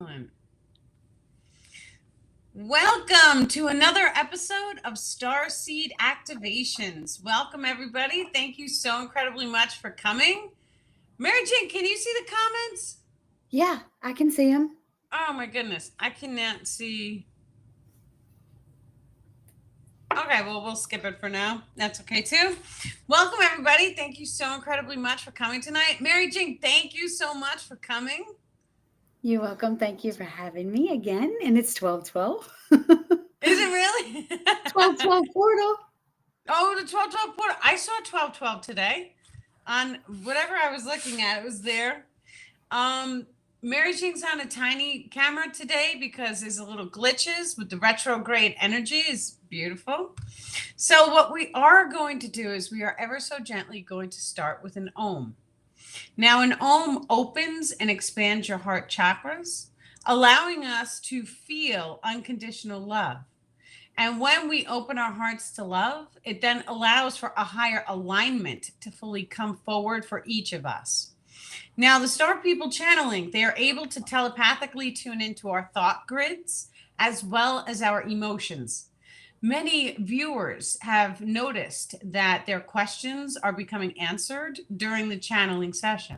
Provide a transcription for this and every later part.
Excellent. Welcome to another episode of Starseed Activations. Welcome, everybody. Thank you so incredibly much for coming. Mary Jane, can you see the comments? Yeah, I can see him. Oh my goodness, I cannot see. Okay, well, we'll skip it for now. That's okay too. Welcome, everybody. Thank you so incredibly much for coming tonight. Mary Jane, thank you so much for coming. You're welcome. Thank you for having me again. And it's 1212. Is it really? 1212 portal. Oh, the 1212 portal. I saw 1212 today on whatever I was looking at. It was there. Um, Mary Jane's on a tiny camera today because there's a little glitches with the retrograde energy. Is beautiful. So what we are going to do is we are ever so gently going to start with an Om. Now, an Om opens and expands your heart chakras, allowing us to feel unconditional love. And when we open our hearts to love, it then allows for a higher alignment to fully come forward for each of us. Now, the star people channeling, they are able to telepathically tune into our thought grids as well as our emotions. Many viewers have noticed that their questions are becoming answered during the channeling session.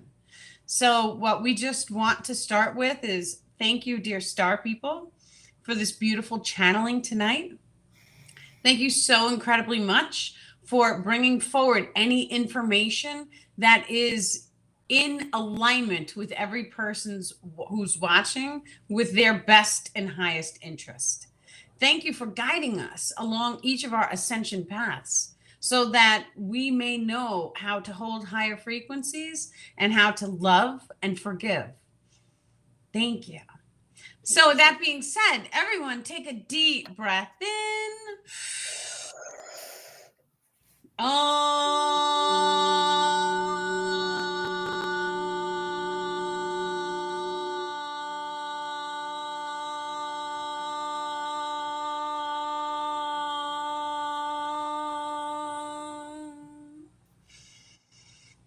So, what we just want to start with is thank you, dear star people, for this beautiful channeling tonight. Thank you so incredibly much for bringing forward any information that is in alignment with every person's who's watching with their best and highest interest. Thank you for guiding us along each of our ascension paths so that we may know how to hold higher frequencies and how to love and forgive. Thank you. So, that being said, everyone take a deep breath in.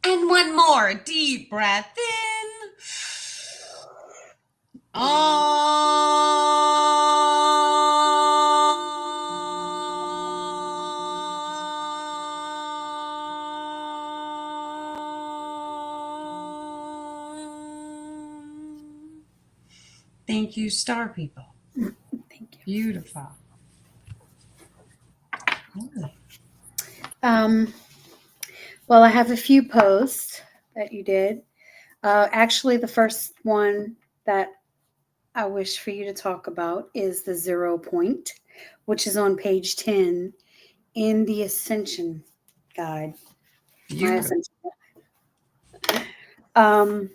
And one more deep breath in. Thank you, star people. Thank you. Beautiful. Um, well, I have a few posts that you did. Actually, the first one that I wish for you to talk about is the 0 point, which is on page 10 in the Ascension Guide. My Beautiful. Ascension Guide.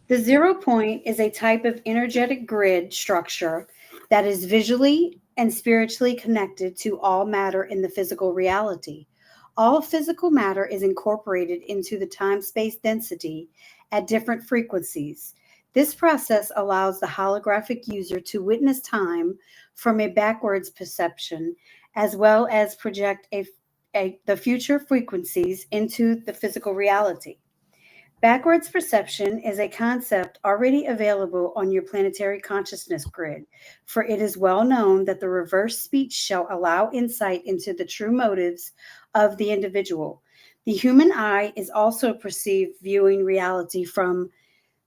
The 0 point is a type of energetic grid structure that is visually and spiritually connected to all matter in the physical reality. All physical matter is incorporated into the time space density at different frequencies. This process allows the holographic user to witness time from a backwards perception as well as project the future frequencies into the physical reality. Backwards perception is a concept already available on your planetary consciousness grid, for it is well known that the reverse speech shall allow insight into the true motives of the individual. The human eye is also perceived viewing reality from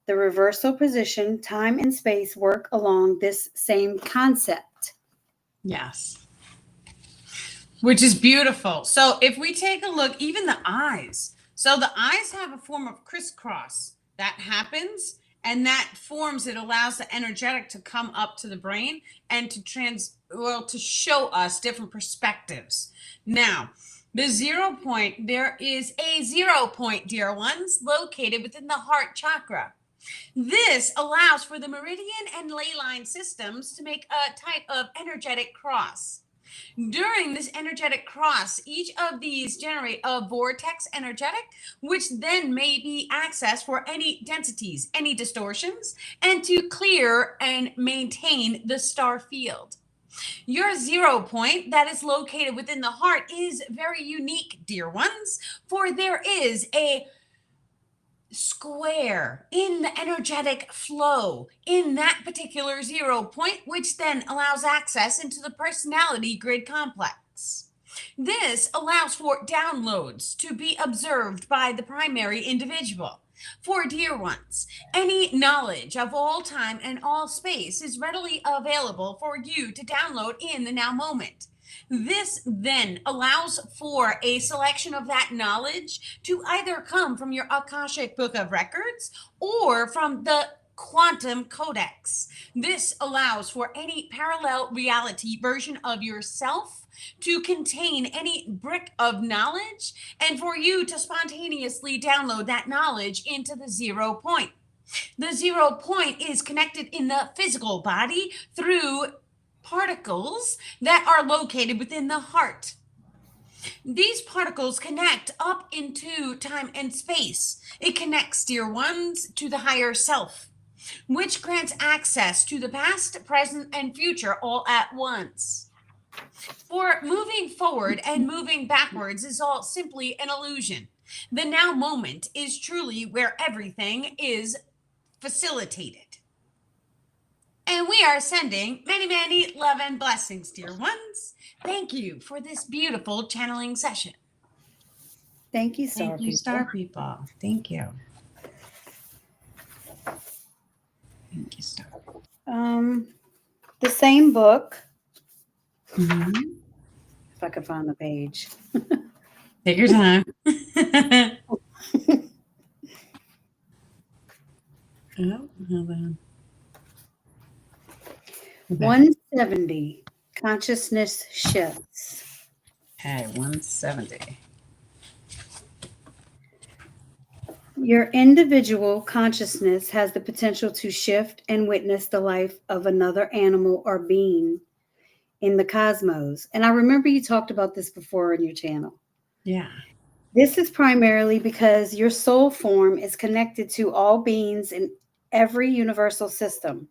the reversal position. Time and space work along this same concept. Yes. Which is beautiful. So if we take a look, even the eyes. So the eyes have a form of crisscross that happens, and that forms, it allows the energetic to come up to the brain and to show us different perspectives. Now, the 0 point, there is a 0 point, dear ones, located within the heart chakra. This allows for the meridian and ley line systems to make a type of energetic cross. During this energetic cross, each of these generate a vortex energetic, which then may be accessed for any densities, any distortions, and to clear and maintain the star field. Your 0 point that is located within the heart is very unique, dear ones, for there is a square in the energetic flow in that particular 0 point, which then allows access into the personality grid complex. This allows for downloads to be observed by the primary individual. For dear ones, any knowledge of all time and all space is readily available for you to download in the now moment. This then allows for a selection of that knowledge to either come from your Akashic Book of Records or from the Quantum Codex. This allows for any parallel reality version of yourself to contain any brick of knowledge and for you to spontaneously download that knowledge into the 0 point. The 0 point is connected in the physical body through particles that are located within the heart. These particles connect up into time and space. It connects, dear ones, to the higher self, which grants access to the past, present, and future all at once. For moving forward and moving backwards is all simply an illusion. The now moment is truly where everything is facilitated. And we are sending many, many love and blessings, dear ones. Thank you for this beautiful channeling session. Thank you, Star Thank you, People. Star People. Thank you. Thank you, Star. The same book. Mm-hmm. If I could find the page. Take your time. Oh, hold on. Okay. 170. Consciousness shifts. Okay, 170. Your individual consciousness has the potential to shift and witness the life of another animal or being in the cosmos. And I remember you talked about this before on your channel. Yeah. This is primarily because your soul form is connected to all beings in every universal system.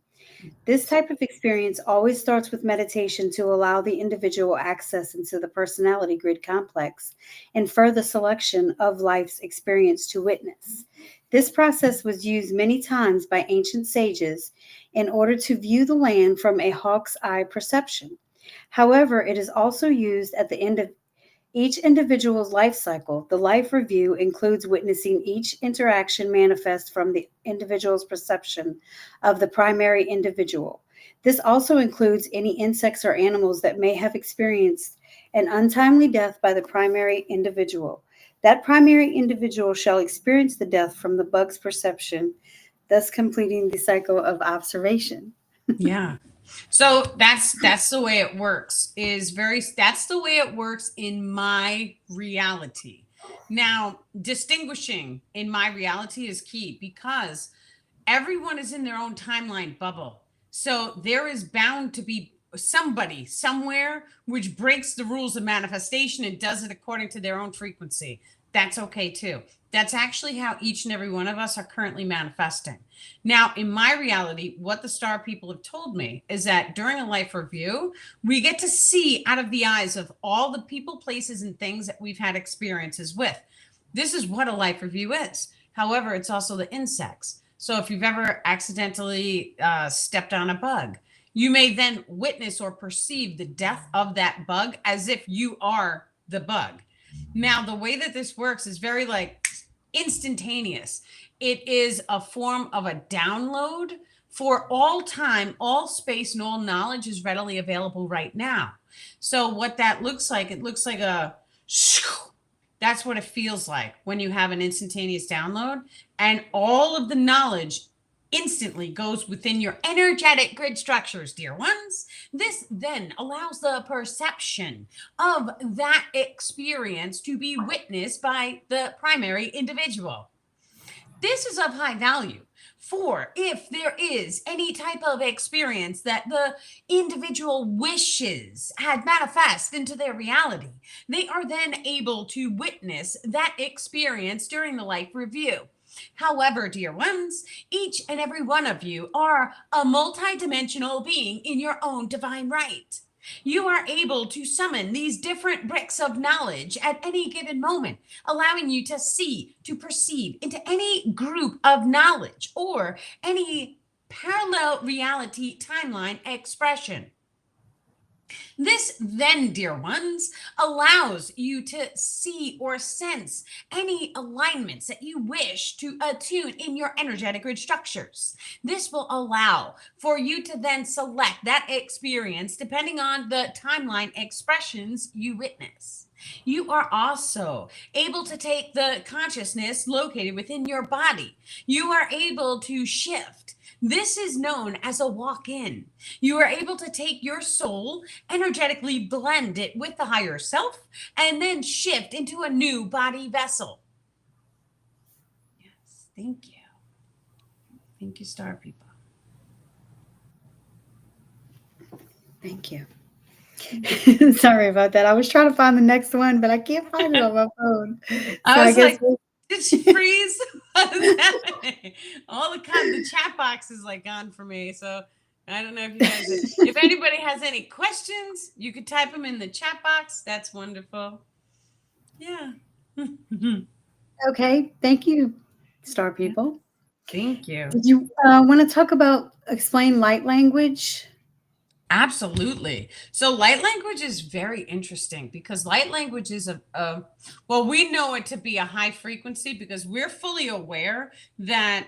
This type of experience always starts with meditation to allow the individual access into the personality grid complex and further selection of life's experience to witness. This process was used many times by ancient sages in order to view the land from a hawk's eye perception. However, it is also used at the end of each individual's life cycle. The life review includes witnessing each interaction manifest from the individual's perception of the primary individual. This also includes any insects or animals that may have experienced an untimely death by the primary individual. That primary individual shall experience the death from the bug's perception, thus completing the cycle of observation. Yeah. So that's the way it works. That's the way it works in my reality. Now, distinguishing in my reality is key because everyone is in their own timeline bubble. So there is bound to be somebody somewhere which breaks the rules of manifestation and does it according to their own frequency. That's okay too. That's actually how each and every one of us are currently manifesting. Now, in my reality, what the star people have told me is that during a life review, we get to see out of the eyes of all the people, places, and things that we've had experiences with. This is what a life review is. However, it's also the insects. So if you've ever accidentally stepped on a bug, you may then witness or perceive the death of that bug as if you are the bug. Now, the way that this works is very instantaneous. It is a form of a download for all time, all space, and all knowledge is readily available right now. So what that looks like, it looks like that's what it feels like when you have an instantaneous download, and all of the knowledge instantly goes within your energetic grid structures, dear ones. This then allows the perception of that experience to be witnessed by the primary individual. This is of high value. For if there is any type of experience that the individual wishes had manifest into their reality, they are then able to witness that experience during the life review. However, dear ones, each and every one of you are a multidimensional being in your own divine right. You are able to summon these different bricks of knowledge at any given moment, allowing you to see, to perceive into any group of knowledge or any parallel reality timeline expression. This then, dear ones, allows you to see or sense any alignments that you wish to attune in your energetic grid structures. This will allow for you to then select that experience depending on the timeline expressions you witness. You are also able to take the consciousness located within your body. You are able to shift. This is known as a walk in. You are able to take your soul, energetically blend it with the higher self, and then shift into a new body vessel. Yes, thank you. Thank you, star people. Thank you. Sorry about that. I was trying to find the next one, but I can't find it on my phone. I was guess like, did she freeze? What's happening? All the chat box is like gone for me. So I don't know if you guys, if anybody has any questions, you could type them in the chat box. That's wonderful. Yeah. okay. Thank you, star people. Thank you. Did you want to talk about explain light language? Absolutely. So light language is very interesting because light language is well, we know it to be a high frequency because we're fully aware that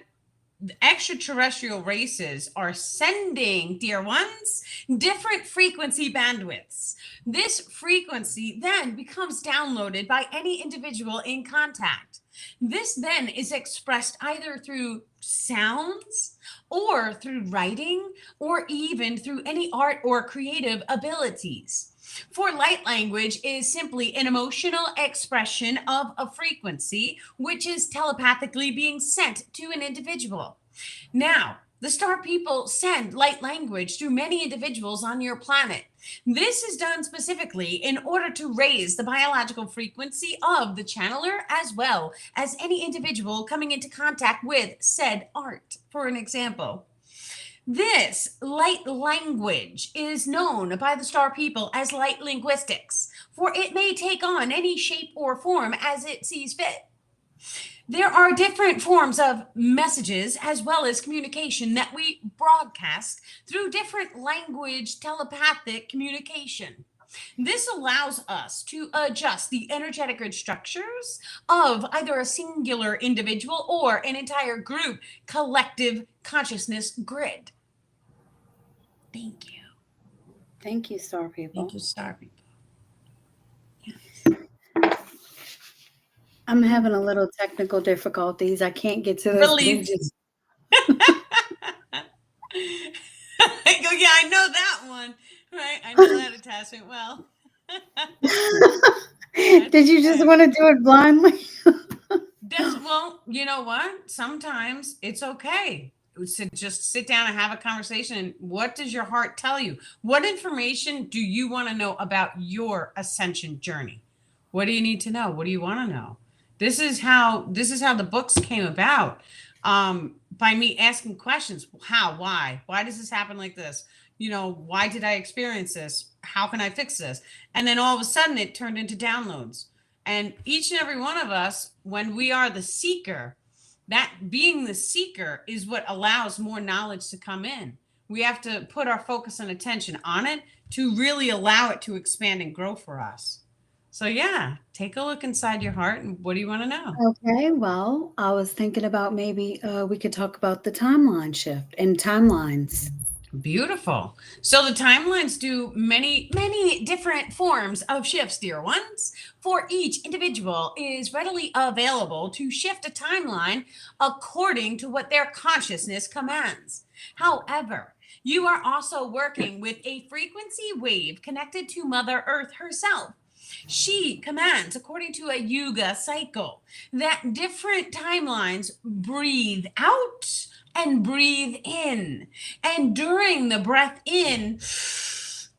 the extraterrestrial races are sending, dear ones, different frequency bandwidths. This frequency then becomes downloaded by any individual in contact. This then is expressed either through sounds or through writing or even through any art or creative abilities. For light language is simply an emotional expression of a frequency which is telepathically being sent to an individual. Now, the star people send light language through many individuals on your planet. This is done specifically in order to raise the biological frequency of the channeler as well as any individual coming into contact with said art, for an example. This light language is known by the star people as light linguistics, for it may take on any shape or form as it sees fit. There are different forms of messages as well as communication that we broadcast through different language telepathic communication. This allows us to adjust the energetic grid structures of either a singular individual or an entire group collective consciousness grid. Thank you. Thank you, star people. Thank you, star people. I'm having a little technical difficulties. I can't get to those pages. I go, yeah, I know that one. Right? I know that attachment well. Did you just want to do it blindly? Well, you know what? Sometimes it's okay to just sit down and have a conversation. What does your heart tell you? What information do you want to know about your ascension journey? What do you need to know? What do you want to know? This is how the books came about. By me asking questions. How? Why does this happen like this? Why did I experience this? How can I fix this? And then all of a sudden it turned into downloads. And each and every one of us, when we are the seeker, that being the seeker is what allows more knowledge to come in. We have to put our focus and attention on it to really allow it to expand and grow for us. So yeah, take a look inside your heart and what do you want to know? Okay, well, I was thinking about maybe we could talk about the timeline shift and timelines. Beautiful. So the timelines do many, many different forms of shifts, dear ones. For each individual is readily available to shift a timeline according to what their consciousness commands. However, you are also working with a frequency wave connected to Mother Earth herself. She commands, according to a yuga cycle, that different timelines breathe out and breathe in. And during the breath in,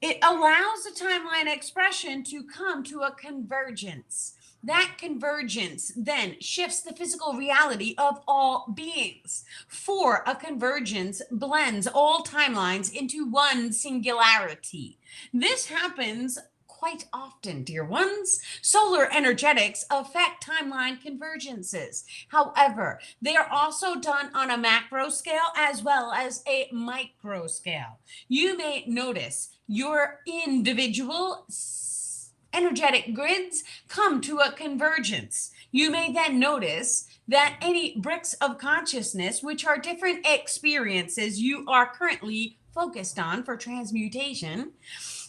it allows the timeline expression to come to a convergence. That convergence then shifts the physical reality of all beings. For a convergence blends all timelines into one singularity. This happens quite often, dear ones. Solar energetics affect timeline convergences. However, they are also done on a macro scale as well as a micro scale. You may notice your individual energetic grids come to a convergence. You may then notice that any bricks of consciousness, which are different experiences you are currently focused on for transmutation,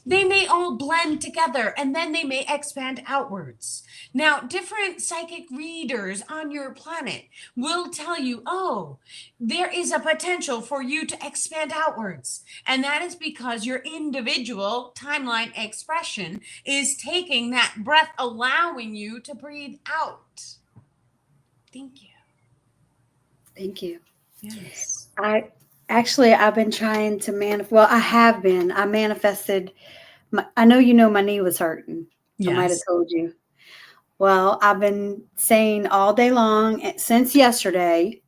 they may all blend together and then they may expand outwards. Now, different psychic readers on your planet will tell you, oh, there is a potential for you to expand outwards. And that is because your individual timeline expression is taking that breath, allowing you to breathe out. Thank you. Thank you. Yes. I've been trying to I have been. I manifested. I know you know my knee was hurting. I might have Yes. told you. Well, I've been saying all day long since yesterday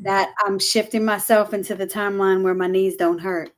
that I'm shifting myself into the timeline where my knees don't hurt.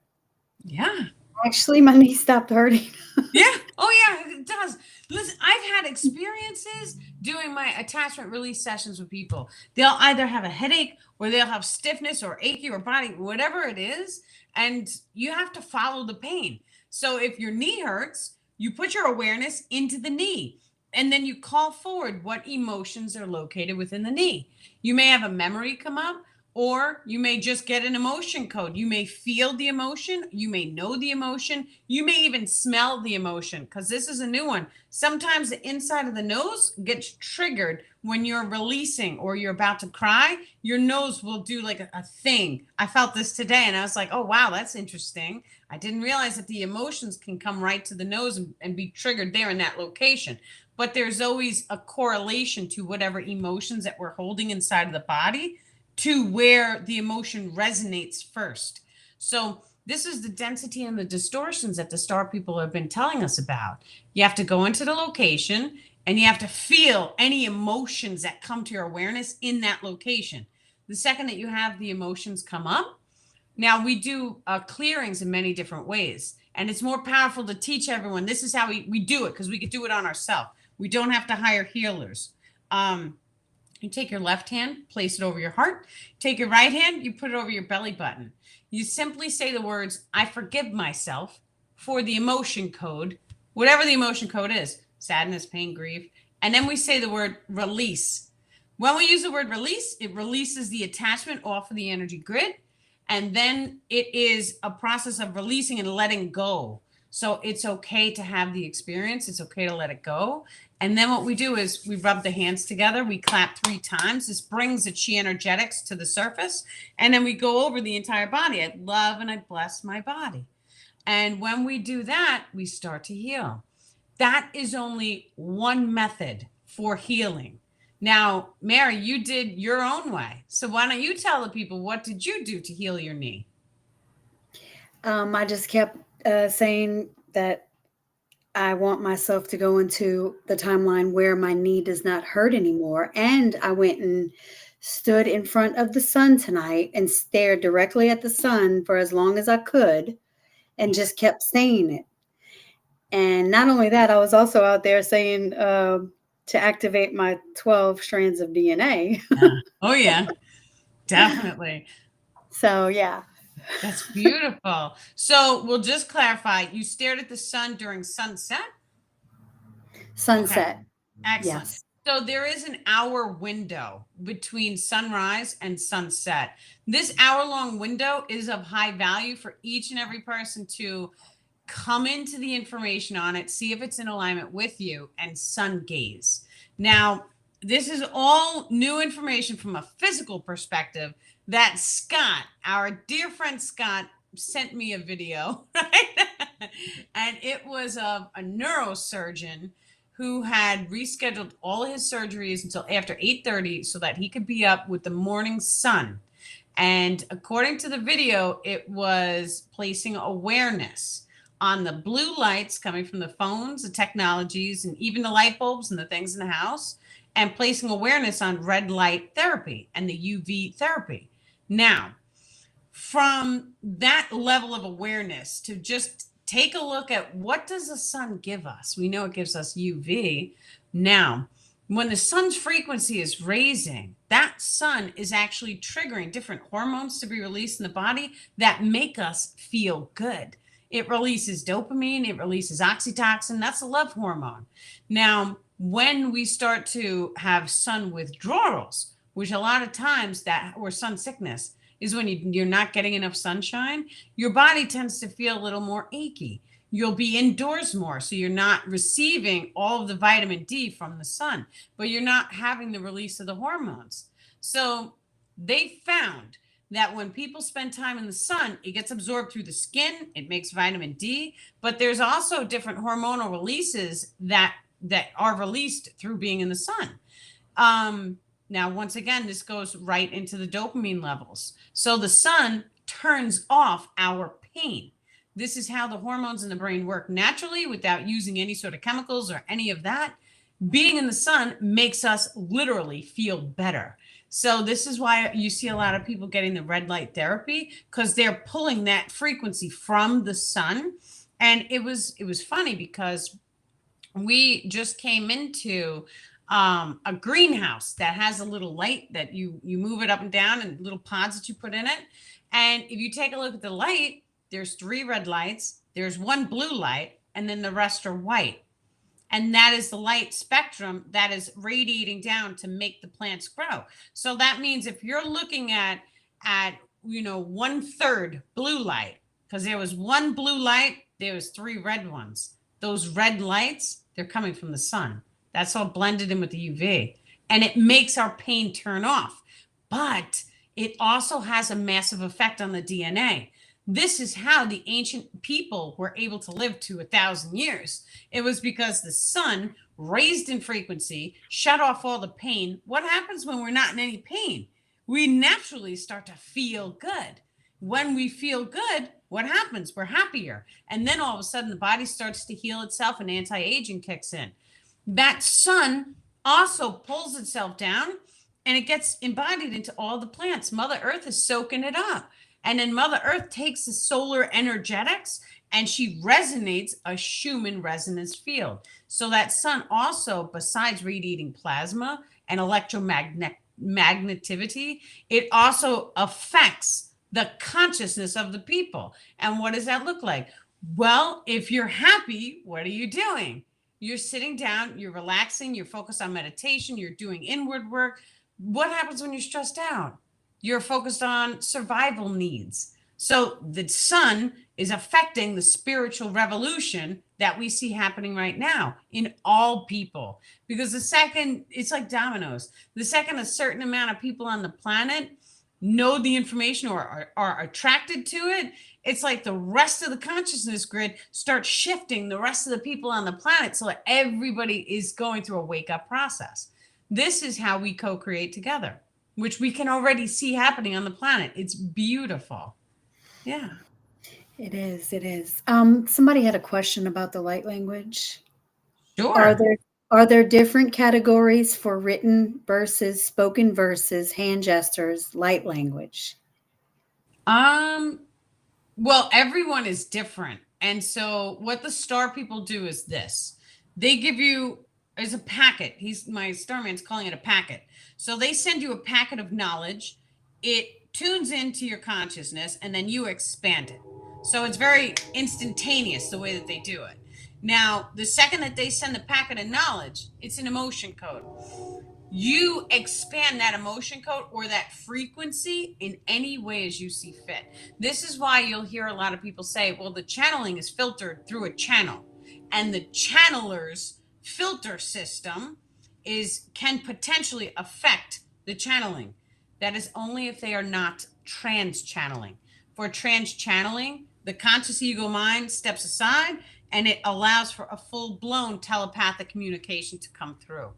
Yeah. Actually, my knee stopped hurting. Yeah. Oh, yeah, it does. Listen, I've had experiences doing my attachment release sessions with people. They'll either have a headache or they'll have stiffness or achy or body, whatever it is. And you have to follow the pain. So if your knee hurts, you put your awareness into the knee and then you call forward what emotions are located within the knee. You may have a memory come up, or you may just get an emotion code. You may feel the emotion. You may know the emotion. You may even smell the emotion, because this is a new one. Sometimes the inside of the nose gets triggered when you're releasing or you're about to cry. Your nose will do like a thing. I felt this today and I was like, oh, wow, that's interesting. I didn't realize that the emotions can come right to the nose and be triggered there in that location. But there's always a correlation to whatever emotions that we're holding inside of the body to where the emotion resonates first. So this is the density and the distortions that the star people have been telling us about. You have to go into the location and you have to feel any emotions that come to your awareness in that location. The second that you have the emotions come up, now we do clearings in many different ways. And it's more powerful to teach everyone. This is how we do it, because we could do it on ourselves. We don't have to hire healers. You take your left hand, place it over your heart. Take your right hand, you put it over your belly button. You simply say the words, I forgive myself for the emotion code, whatever the emotion code is, sadness, pain, grief. And then we say the word release. When we use the word release, it releases the attachment off of the energy grid. And then it is a process of releasing and letting go. So it's okay to have the experience. It's okay to let it go. And then what we do is we rub the hands together. We clap 3 times. This brings the chi energetics to the surface. And then we go over the entire body. I love and I bless my body. And when we do that, we start to heal. That is only one method for healing. Now, Mary, you did your own way. So why don't you tell the people, what did you do to heal your knee? I just kept saying that I want myself to go into the timeline where my knee does not hurt anymore. And I went and stood in front of the sun tonight and stared directly at the sun for as long as I could and just kept saying it. And not only that, I was also out there saying to activate my 12 strands of DNA. Oh, yeah, definitely. So, yeah. That's beautiful. So we'll just clarify. You stared at the sun during sunset? Sunset. Okay. Excellent. Yes. So there is an hour window between sunrise and sunset. This hour-long window is of high value for each and every person to come into the information on it, see if it's in alignment with you, and sun gaze. Now, this is all new information from a physical perspective that Scott, our dear friend Scott, sent me a video, right? And it was of a neurosurgeon who had rescheduled all his surgeries until after 8:30 so that he could be up with the morning sun. And according to the video, it was placing awareness on the blue lights coming from the phones, the technologies, and even the light bulbs and the things in the house, and placing awareness on red light therapy and the UV therapy. Now, from that level of awareness to just take a look at what does the sun give us? We know it gives us UV. Now, when the sun's frequency is raising, that sun is actually triggering different hormones to be released in the body that make us feel good. It releases dopamine, it releases oxytocin, that's a love hormone. Now, when we start to have sun withdrawals, which a lot of times that or sun sickness is when you're not getting enough sunshine, your body tends to feel a little more achy. You'll be indoors more, so you're not receiving all of the vitamin D from the sun, but you're not having the release of the hormones. So they found that when people spend time in the sun, it gets absorbed through the skin, it makes vitamin D, but there's also different hormonal releases that are released through being in the sun. Now, once again, this goes right into the dopamine levels. So the sun turns off our pain. This is how the hormones in the brain work naturally without using any sort of chemicals or any of that. Being in the sun makes us literally feel better. So this is why you see a lot of people getting the red light therapy, because they're pulling that frequency from the sun. And it was funny because we just came into a greenhouse that has a little light that you move it up and down and little pods that you put in it. And if you take a look at the light, there's 3 red lights, there's 1 blue light, and then the rest are white. And that is the light spectrum that is radiating down to make the plants grow. So that means if you're looking at 1/3 blue light, because there was 1 blue light, there was 3 red ones. Those red lights, they're coming from the sun. That's all blended in with the UV. And it makes our pain turn off. But it also has a massive effect on the DNA. This is how the ancient people were able to live to 1,000 years. It was because the sun raised in frequency, shut off all the pain. What happens when we're not in any pain? We naturally start to feel good. When we feel good, what happens? We're happier. And then all of a sudden the body starts to heal itself and anti-aging kicks in. That sun also pulls itself down and it gets embodied into all the plants. Mother Earth is soaking it up. And then Mother Earth takes the solar energetics and she resonates a Schumann resonance field. So that sun also, besides radiating plasma and electromagnetivity, it also affects the consciousness of the people. And what does that look like? Well, if you're happy, what are you doing? You're sitting down, you're relaxing, you're focused on meditation, you're doing inward work. What happens when you're stressed out? You're focused on survival needs. So the sun is affecting the spiritual revolution that we see happening right now in all people. Because the second, it's like dominoes, the second a certain amount of people on the planet know the information or are attracted to it, it's like the rest of the consciousness grid starts shifting the rest of the people on the planet. So everybody is going through a wake-up process. This is how we co-create together, which we can already see happening on the planet. It's beautiful. Yeah. It is. It is. Somebody had a question about the light language. Sure. Are there different categories for written versus spoken versus hand gestures, light language? Well, everyone is different. And so what the star people do is this. They give you as a packet. My starman's calling it a packet. So they send you a packet of knowledge. It tunes into your consciousness and then you expand it. So it's very instantaneous the way that they do it. Now, the second that they send the packet of knowledge, it's an emotion code. You expand that emotion code or that frequency in any way as you see fit. This is why you'll hear a lot of people say, well, the channeling is filtered through a channel, and the channeler's filter system can potentially affect the channeling. That is only if they are not trans channeling. For trans channeling, the conscious ego mind steps aside and it allows for a full-blown telepathic communication to come through.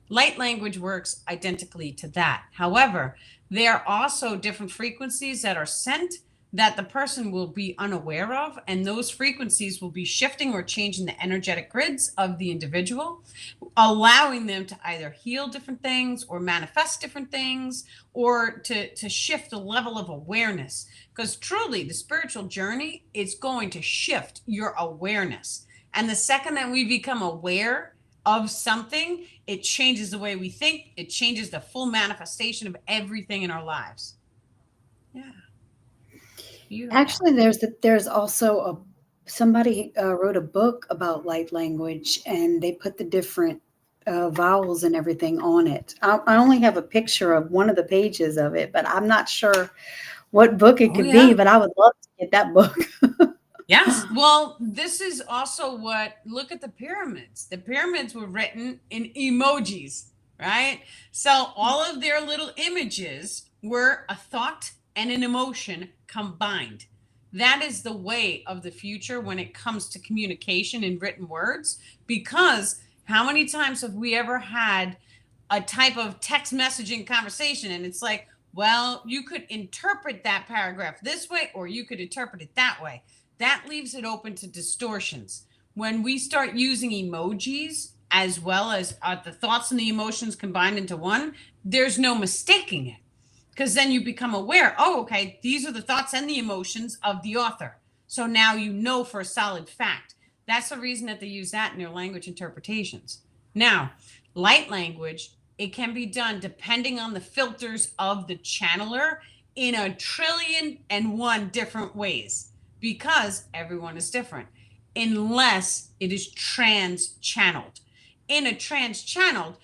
Light language works identically to that. However, there are also different frequencies that are sent that the person will be unaware of, and those frequencies will be shifting or changing the energetic grids of the individual, allowing them to either heal different things or manifest different things, or to shift the level of awareness. Because truly, the spiritual journey is going to shift your awareness. And the second that we become aware of something, it changes the way we think. It changes the full manifestation of everything in our lives. Yeah. Beautiful. Actually, there's also somebody wrote a book about light language, and they put the different vowels and everything on it. I only have a picture of one of the pages of it, but I'm not sure what book it Oh, could be. yeah. But I would love to get that book. Yes. Well, this is also what, look at the pyramids. The pyramids were written in emojis, right? So all of their little images were a thought and an emotion combined. That is the way of the future when it comes to communication in written words. Because how many times have we ever had a type of text messaging conversation and it's like, well, you could interpret that paragraph this way or you could interpret it that way. That leaves it open to distortions. When we start using emojis as well as the thoughts and the emotions combined into one, there's no mistaking it. Because then you become aware, oh, okay, these are the thoughts and the emotions of the author. So now you know for a solid fact. That's the reason that they use that in their language interpretations. Now, light language, it can be done depending on the filters of the channeler in 1,000,000,001 different ways, because everyone is different, unless it is trans channeled. In a trans channeled,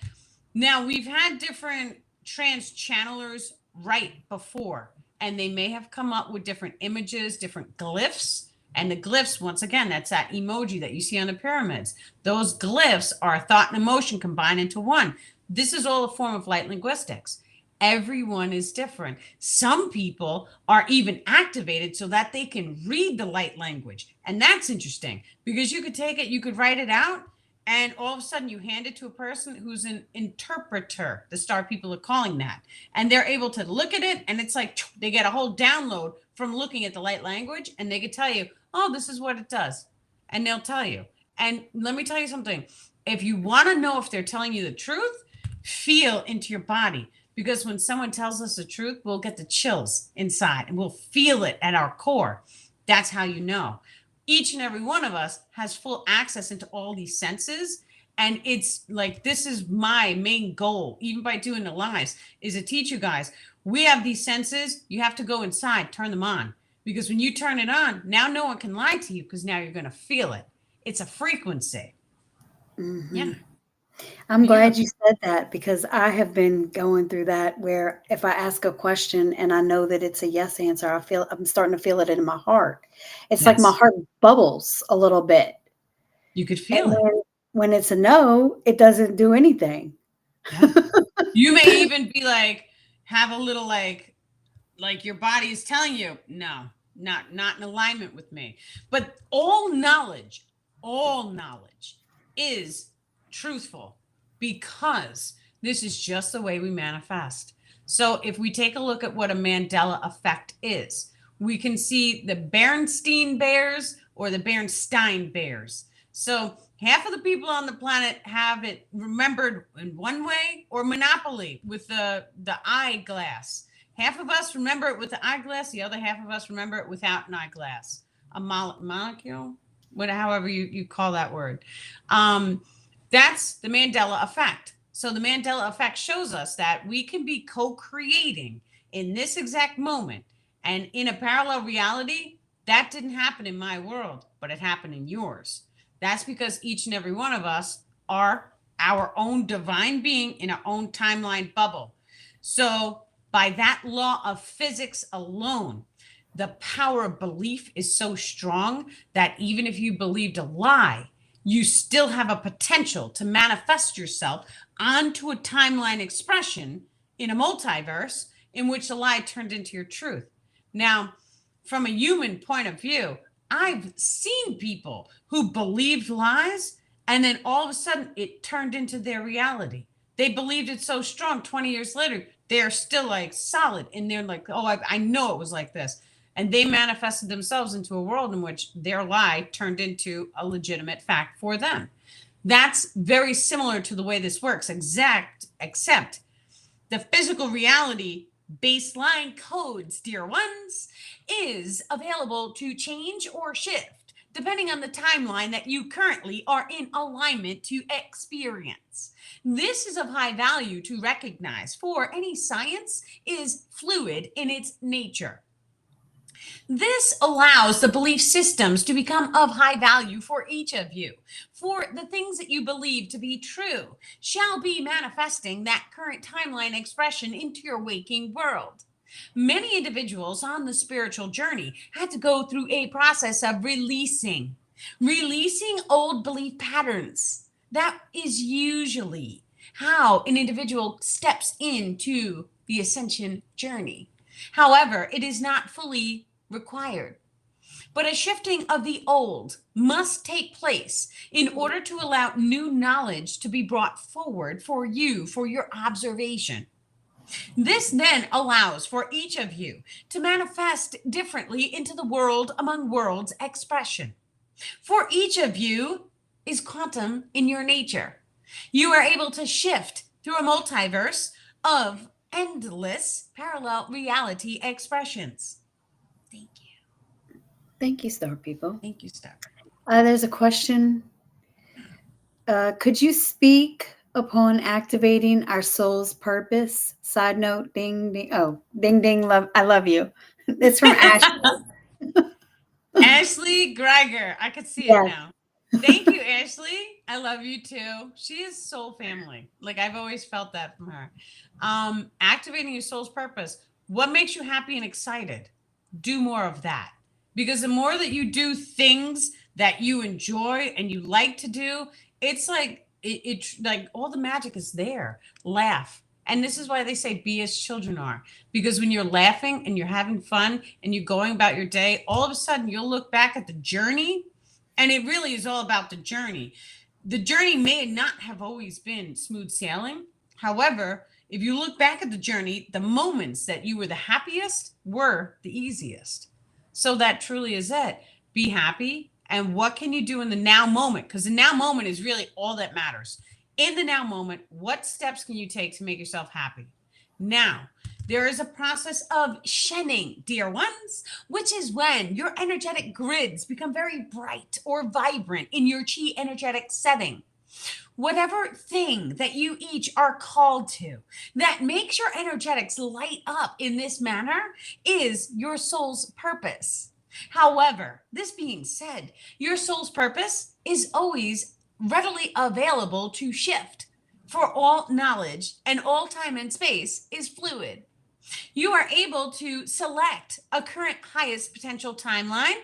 now we've had different trans channelers right before, and they may have come up with different images, different glyphs. And the glyphs, once again, that's that emoji that you see on the pyramids. Those glyphs are thought and emotion combined into one. This is all a form of light linguistics. Everyone is different. Some people are even activated so that they can read the light language. And that's interesting because you could take it, you could write it out, and all of a sudden you hand it to a person who's an interpreter. The star people are calling that. And they're able to look at it, and it's like they get a whole download from looking at the light language, and they could tell you, oh, this is what it does. And they'll tell you. And let me tell you something. If you want to know if they're telling you the truth, feel into your body. Because when someone tells us the truth, we'll get the chills inside and we'll feel it at our core. That's how you know. Each and every one of us has full access into all these senses. And it's like, this is my main goal, even by doing the lives, is to teach you guys, we have these senses. You have to go inside, turn them on. Because when you turn it on, now no one can lie to you because now you're going to feel it. It's a frequency. Mhm. Yeah. I'm glad Beautiful. you said that because I have been going through that where if I ask a question and I know that it's a yes answer, I'm starting to feel it in my heart. It's like my Yes. heart bubbles a little bit. You could And feel it. when it's a no, it doesn't do anything. Yeah. You may even be like, have a little like your body is telling you, no, not in alignment with me. But all knowledge is truthful because this is just the way we manifest. So if we take a look at what a Mandela effect is, we can see the Bernstein bears or the Bernstein bears. So half of the people on the planet have it remembered in one way, or Monopoly with the eyeglass. Half of us remember it with the eyeglass. The other half of us remember it without an eyeglass. A molecule, however you call that word. Um, that's the Mandela effect. So the Mandela effect shows us that we can be co-creating in this exact moment. And in a parallel reality, that didn't happen in my world, but it happened in yours. That's because each and every one of us are our own divine being in our own timeline bubble. So by that law of physics alone, the power of belief is so strong that even if you believed a lie, you still have a potential to manifest yourself onto a timeline expression in a multiverse in which a lie turned into your truth. Now, from a human point of view, I've seen people who believed lies and then all of a sudden it turned into their reality. They believed it so strong 20 years later, they're still like solid and they're like, oh, I know it was like this. and they manifested themselves into a world in which their lie turned into a legitimate fact for them. That's very similar to the way this works, except the physical reality baseline codes, dear ones, is available to change or shift depending on the timeline that you currently are in alignment to experience. This is of high value to recognize, for any science is fluid in its nature. This allows the belief systems to become of high value for each of you. For the things that you believe to be true shall be manifesting that current timeline expression into your waking world. Many individuals on the spiritual journey had to go through a process of releasing old belief patterns. That is usually how an individual steps into the ascension journey. However, it is not fully required. But a shifting of the old must take place in order to allow new knowledge to be brought forward for you, for your observation. This then allows for each of you to manifest differently into the world among worlds expression. For each of you is quantum in your nature. You are able to shift through a multiverse of endless parallel reality expressions. Thank you. Thank you, Star People. Thank you, Star. There's a question. Could you speak upon activating our soul's purpose? Side note, ding, ding. Oh, ding, ding, love. I love you. It's from Ashley. Ashley Greiger. I could see it Yes. now. Thank you, Ashley. I love you too. She is soul family. Like I've always felt that from her. Activating your soul's purpose. What makes you happy and excited? Do more of that. Because the more that you do things that you enjoy and you like to do, it's like it like all the magic is there. Laugh. And this is why they say be as children are. Because when you're laughing and you're having fun and you're going about your day, all of a sudden you'll look back at the journey, and it really is all about the journey. The journey may not have always been smooth sailing. However, if you look back at the journey, the moments that you were the happiest were the easiest. So that truly is it. Be happy. And what can you do in the now moment? Because the now moment is really all that matters. In the now moment, what steps can you take to make yourself happy? Now, there is a process of shedding, dear ones, which is when your energetic grids become very bright or vibrant in your chi energetic setting. Whatever thing that you each are called to that makes your energetics light up in this manner is your soul's purpose. However, this being said, your soul's purpose is always readily available to shift, for all knowledge and all time and space is fluid. You are able to select a current highest potential timeline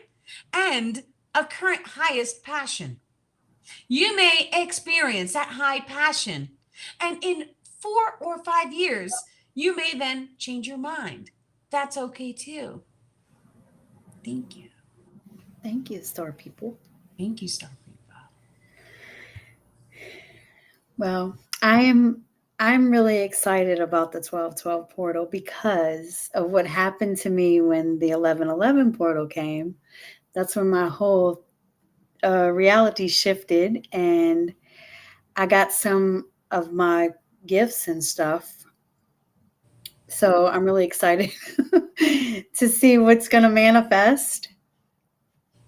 and a current highest passion. You may experience that high passion, and in 4 or 5 years, you may then change your mind. That's okay too. Thank you. Thank you, Star People. Thank you, Star People. Well, I'm really excited about the 1212 portal because of what happened to me when the 1111 portal came. That's when my whole reality shifted, and I got some of my gifts and stuff. So I'm really excited to see what's going to manifest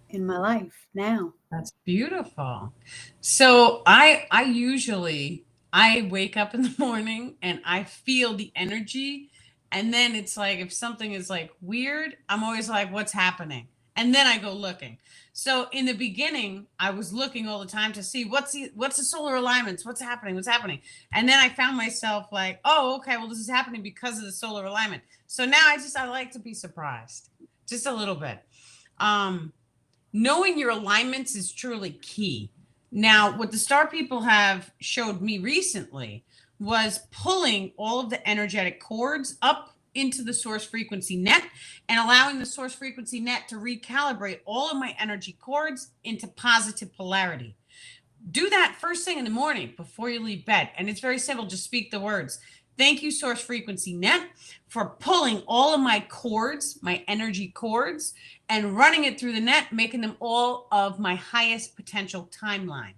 in my life now. That's beautiful. So I usually I wake up in the morning and I feel the energy, and then it's like if something is like weird, I'm always like what's happening? And then I go looking. So in the beginning, I was looking all the time to see what's the solar alignments, what's happening, what's happening. And then I found myself like, oh, okay, well this is happening because of the solar alignment. So now I like to be surprised just a little bit. Knowing your alignments is truly key. Now, what the star people have showed me recently was pulling all of the energetic cords up into the source frequency net and allowing the source frequency net to recalibrate all of my energy cords into positive polarity. Do that first thing in the morning before you leave bed. And it's very simple. Just speak the words. Thank you, Source Frequency Net, for pulling all of my cords, my energy cords, and running it through the net, making them all of my highest potential timeline.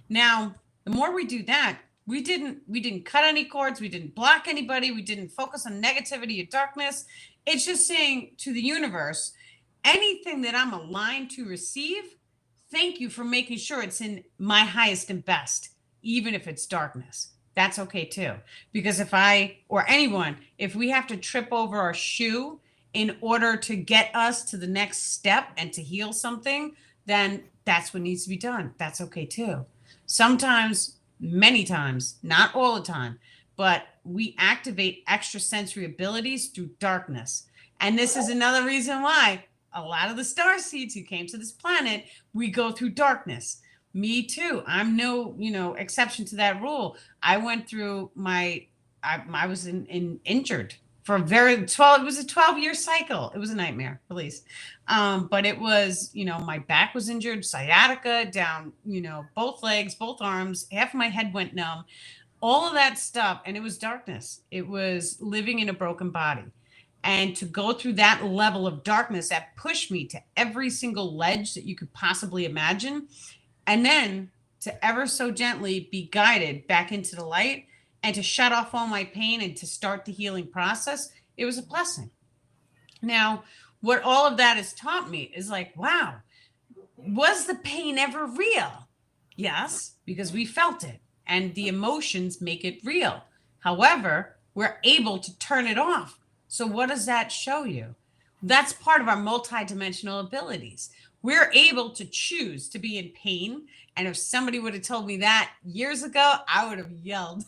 Now, the more we do that, we didn't cut any cords, we didn't block anybody, we didn't focus on negativity or darkness. It's just saying to the universe, anything that I'm aligned to receive, thank you for making sure it's in my highest and best, even if it's darkness. That's okay too. Because if I or anyone, if we have to trip over our shoe in order to get us to the next step and to heal something, then that's what needs to be done. That's okay too. Sometimes, many times, not all the time, but we activate extrasensory abilities through darkness. And this is another reason why a lot of the star seeds who came to this planet, we go through darkness. Me too. I'm no, exception to that rule. I went through I was injured for it was a 12-year cycle. It was a nightmare, at least. But it was, my back was injured, sciatica down, both legs, both arms, half of my head went numb, all of that stuff. And it was darkness. It was living in a broken body. And to go through that level of darkness that pushed me to every single ledge that you could possibly imagine. And then to ever so gently be guided back into the light and to shut off all my pain and to start the healing process, it was a blessing. Now, what all of that has taught me is like, wow, was the pain ever real? Yes, because we felt it and the emotions make it real. However, we're able to turn it off. So what does that show you? That's part of our multidimensional abilities. We're able to choose to be in pain. And if somebody would have told me that years ago, I would have yelled.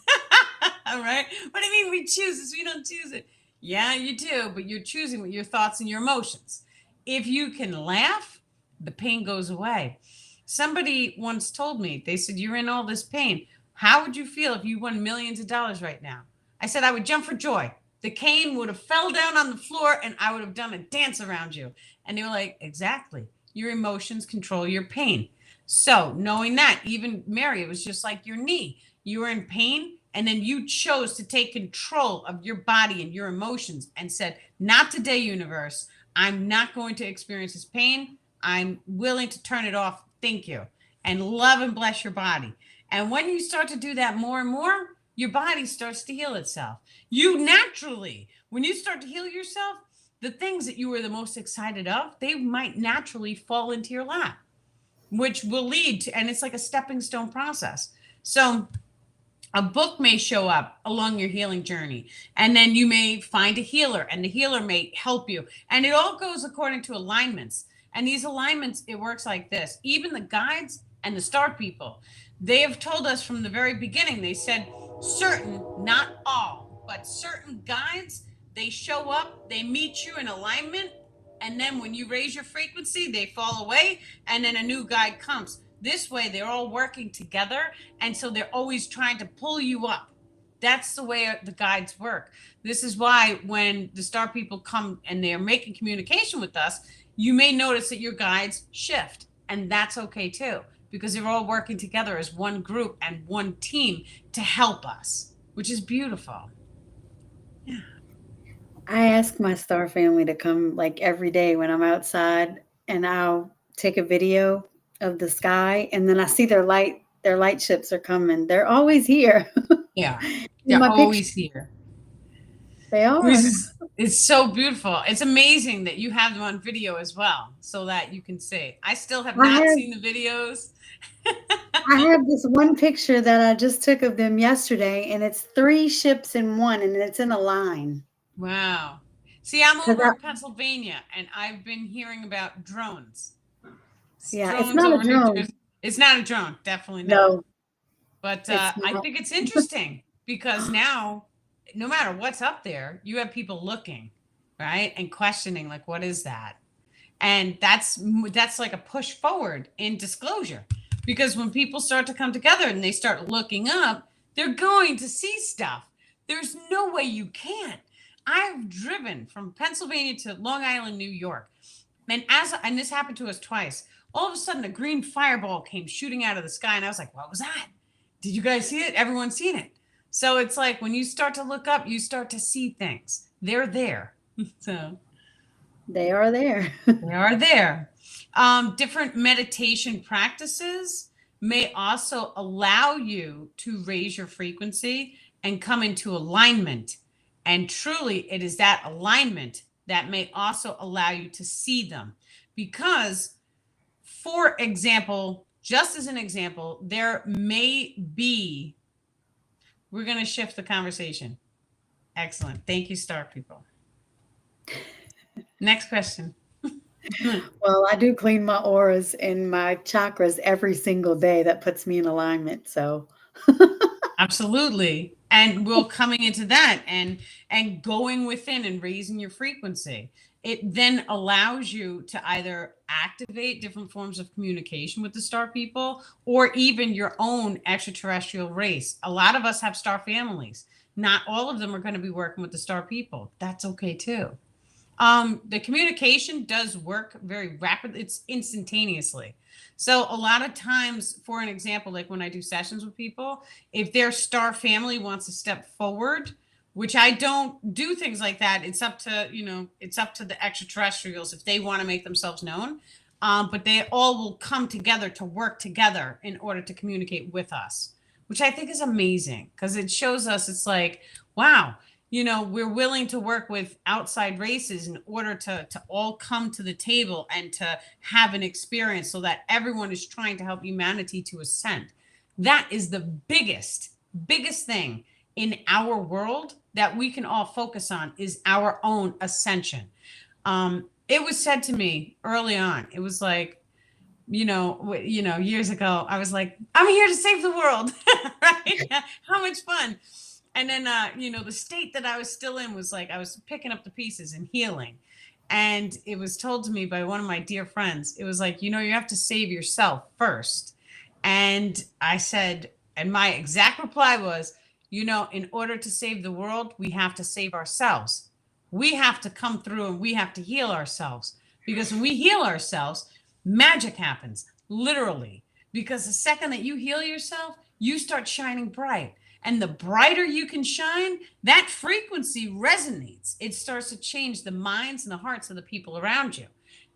All right. What do you mean we choose this? We don't choose it. Yeah, you do, but you're choosing with your thoughts and your emotions. If you can laugh, the pain goes away. Somebody once told me, they said, you're in all this pain. How would you feel if you won millions of dollars right now? I said, I would jump for joy. The cane would have fell down on the floor and I would have done a dance around you. And they were like, exactly. Your emotions control your pain. So knowing that, even Mary, it was just like your knee. You were in pain and then you chose to take control of your body and your emotions and said, not today, universe. I'm not going to experience this pain. I'm willing to turn it off. Thank you. And love and bless your body. And when you start to do that more and more, your body starts to heal itself. You naturally, when you start to heal yourself, the things that you were the most excited of, they might naturally fall into your lap, which will lead to, and it's like a stepping stone process. So a book may show up along your healing journey, and then you may find a healer, and the healer may help you. And it all goes according to alignments. And these alignments, it works like this. Even the guides and the star people, they have told us from the very beginning, they said certain, not all, but certain guides, they show up, they meet you in alignment, and then when you raise your frequency, they fall away, and then a new guide comes. This way, they're all working together, and so they're always trying to pull you up. That's the way the guides work. This is why when the star people come and they're making communication with us, you may notice that your guides shift, and that's okay too, because they're all working together as one group and one team to help us, which is beautiful. Yeah. I ask my star family to come like every day when I'm outside, and I'll take a video of the sky, and then I see their light ships are coming. They're always here. Yeah. In They're my always picture, here. they are. It's so beautiful. It's amazing that you have them on video as well so that you can see. I still have not seen the videos. I have this one picture that I just took of them yesterday, and it's 3 ships in one, and it's in a line. Wow. See, I'm over in Pennsylvania, and I've been hearing about drones. Yeah, drones it's not a over New drone. Jersey. It's not a drone, definitely not. No, But it's I not. think it's interesting because now, no matter what's up there, you have people looking, right, and questioning, like, what is that? And that's like a push forward in disclosure, because when people start to come together and they start looking up, they're going to see stuff. There's no way you can't. I've driven from Pennsylvania to Long Island, New York, and this happened to us twice. All of a sudden, a green fireball came shooting out of the sky, and I was like, "What was that? Did you guys see it? Everyone's seen it." So it's like when you start to look up, you start to see things. They're there. So They are there. they are there. Different meditation practices may also allow you to raise your frequency and come into alignment. And truly, it is that alignment that may also allow you to see them. Because, for example, just as an example, there may be, we're going to shift the conversation. Excellent. Thank you, Star People. Next question. Well, I do clean my auras and my chakras every single day. That puts me in alignment. So, Absolutely. And we're coming into that and going within and raising your frequency. It then allows you to either activate different forms of communication with the star people or even your own extraterrestrial race. A lot of us have star families. Not all of them are going to be working with the star people. That's okay too. The communication does work very rapidly. It's instantaneously. So a lot of times, for an example, like when I do sessions with people, if their star family wants to step forward, which I don't do things like that. It's up to, it's up to the extraterrestrials if they want to make themselves known. But they all will come together to work together in order to communicate with us, which I think is amazing because it shows us it's like, wow, we're willing to work with outside races in order to all come to the table and to have an experience so that everyone is trying to help humanity to ascend. That is the biggest thing in our world that we can all focus on is our own ascension. It was said to me early on, it was like, years ago, I was like, I'm here to save the world, right? How much fun. And then, the state that I was still in was like, I was picking up the pieces and healing. And it was told to me by one of my dear friends, it was like, you have to save yourself first. And I said, and my exact reply was, in order to save the world, we have to save ourselves. We have to come through and we have to heal ourselves. Because when we heal ourselves, magic happens, literally. Because the second that you heal yourself, you start shining bright. And the brighter you can shine, that frequency resonates. It starts to change the minds and the hearts of the people around you.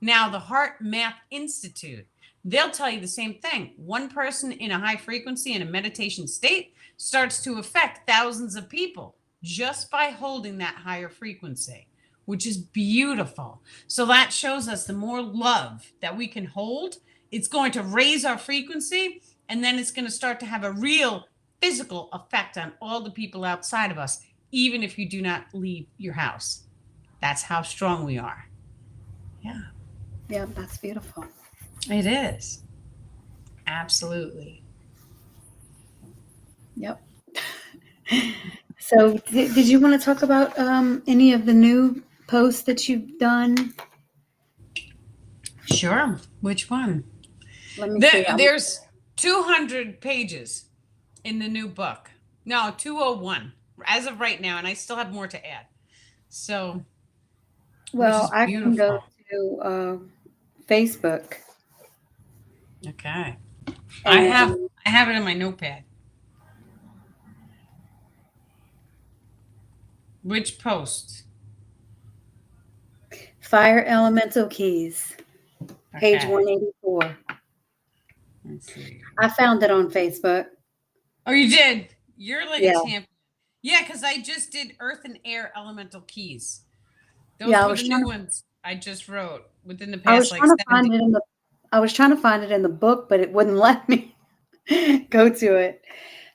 Now, the Heart Math Institute, they'll tell you the same thing. One person in a high frequency in a meditation state starts to affect thousands of people just by holding that higher frequency, which is beautiful. So that shows us the more love that we can hold, it's going to raise our frequency, and then it's going to start to have a real physical effect on all the people outside of us, even if you do not leave your house. That's how strong we are. Yeah. yeah, that's beautiful. It is. Absolutely. Yep. So, did you want to talk about any of the new posts that you've done? Sure. Which one? Let me see. There's 200 pages in the new book. No, 201 as of right now, and I still have more to add. So, Well, I can go to Facebook. Okay. And I have it in my notepad. Which post? Fire Elemental Keys, page Okay. 184. Let's see. I found it on Facebook. Oh, you did? You're like Yeah. a champion. Yeah, because I just did Earth and Air Elemental Keys. Those Yeah, were the new ones I just wrote within the I was past like trying to 70. find it in the I was trying to find it in the book, but it wouldn't let me go to it.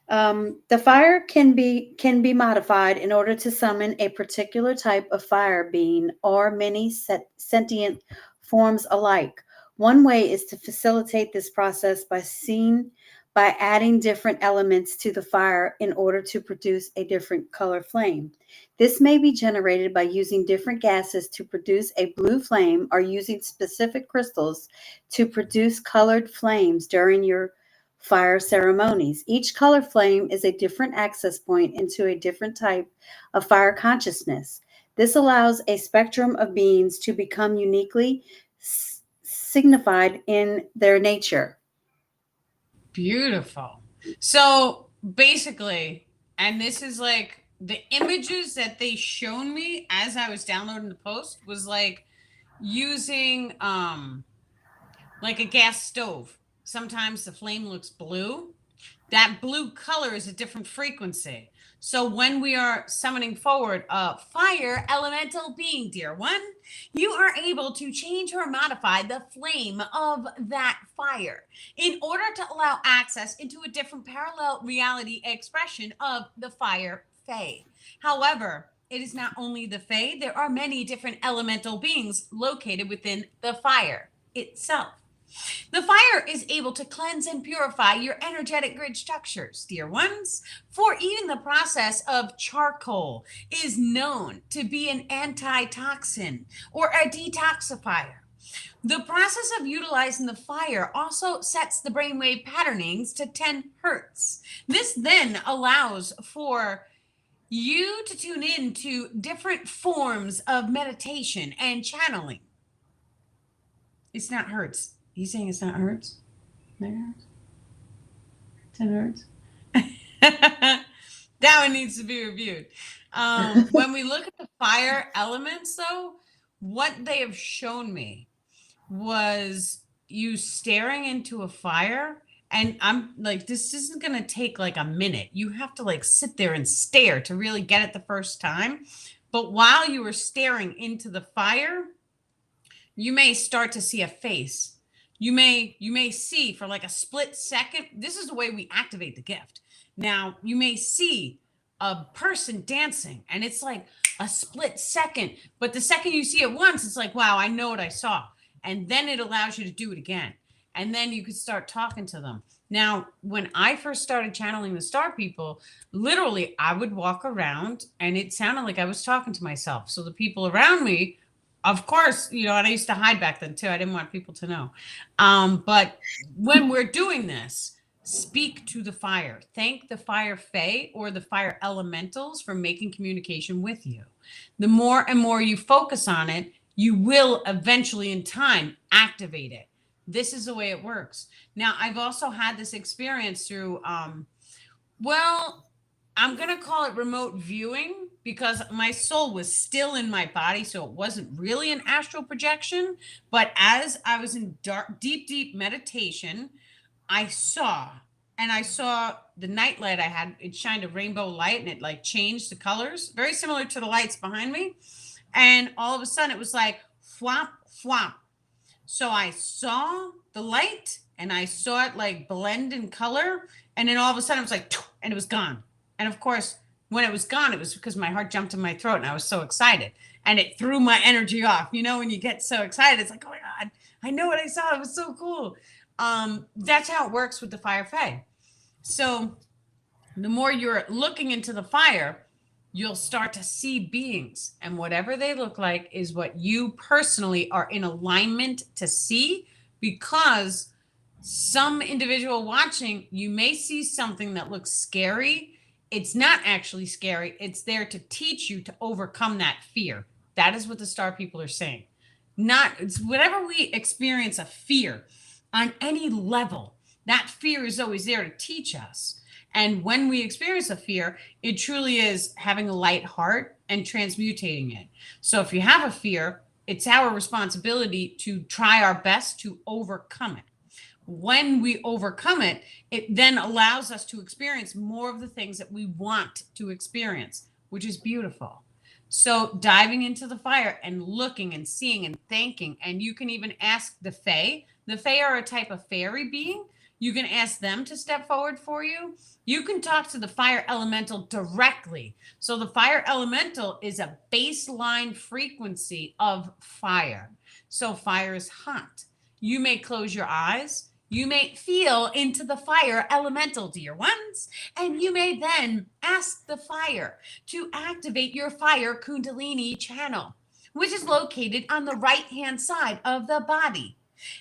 The fire can be modified in order to summon a particular type of fire being or many sentient forms alike. One way is to facilitate this process by adding different elements to the fire in order to produce a different color flame. This may be generated by using different gases to produce a blue flame or using specific crystals to produce colored flames during your fire ceremonies. Each color flame is a different access point into a different type of fire consciousness. This allows a spectrum of beings to become uniquely signified in their nature. Beautiful. So basically, And this is like the images that they shown me as I was downloading the post was like using like a gas stove. Sometimes the flame looks blue. That blue color is a different frequency. So when we are summoning forward a fire elemental being, dear one, you are able to change or modify the flame of that fire in order to allow access into a different parallel reality expression of the fire fae. However, it is not only the fae, there are many different elemental beings located within the fire itself. The fire is able to cleanse and purify your energetic grid structures, dear ones, for even the process of charcoal is known to be an antitoxin or a detoxifier. The process of utilizing the fire also sets the brainwave patternings to 10 hertz. This then allows for you to tune in to different forms of meditation and channeling. It's not hertz. He's saying it's not hertz? Megahertz? 10 hertz? That one needs to be reviewed. When we look at the fire elements, though, what they have shown me was you staring into a fire. And I'm like, this isn't going to take like a minute. You have to like sit there and stare to really get it the first time. But while you were staring into the fire, you may start to see a face. You may see for like a split second. This is the way we activate the gift. Now you may see a person dancing and it's like a split second, but the second you see it once, it's like, wow, I know what I saw. And then it allows you to do it again. And then you could start talking to them. Now, when I first started channeling the star people, literally I would walk around and it sounded like I was talking to myself. So the people around me, of course, and I used to hide back then too. I didn't want people to know. But when we're doing this, speak to the fire. Thank the fire fae or the fire elementals for making communication with you. The more and more you focus on it, you will eventually in time activate it. This is the way it works. Now, I've also had this experience through, I'm going to call it remote viewing because my soul was still in my body. So it wasn't really an astral projection. But as I was in deep meditation, I saw the night light I had. It shined a rainbow light and it like changed the colors, very similar to the lights behind me. And all of a sudden it was like flop, flop. So I saw the light and I saw it like blend in color. And then all of a sudden it was like, and it was gone. And of course, when it was gone, it was because my heart jumped in my throat and I was so excited and it threw my energy off. When you get so excited, it's like, oh my God, I know what I saw. It was so cool. That's how it works with the fire fae. So the more you're looking into the fire, you'll start to see beings, and whatever they look like is what you personally are in alignment to see, because some individual watching, you may see something that looks scary. It's not actually scary. It's there to teach you to overcome that fear. That is what the star people are saying. It's whenever we experience a fear on any level, that fear is always there to teach us. And when we experience a fear, it truly is having a light heart and transmutating it. So if you have a fear, it's our responsibility to try our best to overcome it. When we overcome it, it then allows us to experience more of the things that we want to experience, which is beautiful. So diving into the fire and looking and seeing and thanking, and you can even ask the fae. The fae are a type of fairy being. You can ask them to step forward for you. You can talk to the fire elemental directly. So the fire elemental is a baseline frequency of fire. So fire is hot. You may close your eyes. You may feel into the fire elemental, dear ones, and you may then ask the fire to activate your fire kundalini channel, which is located on the right-hand side of the body.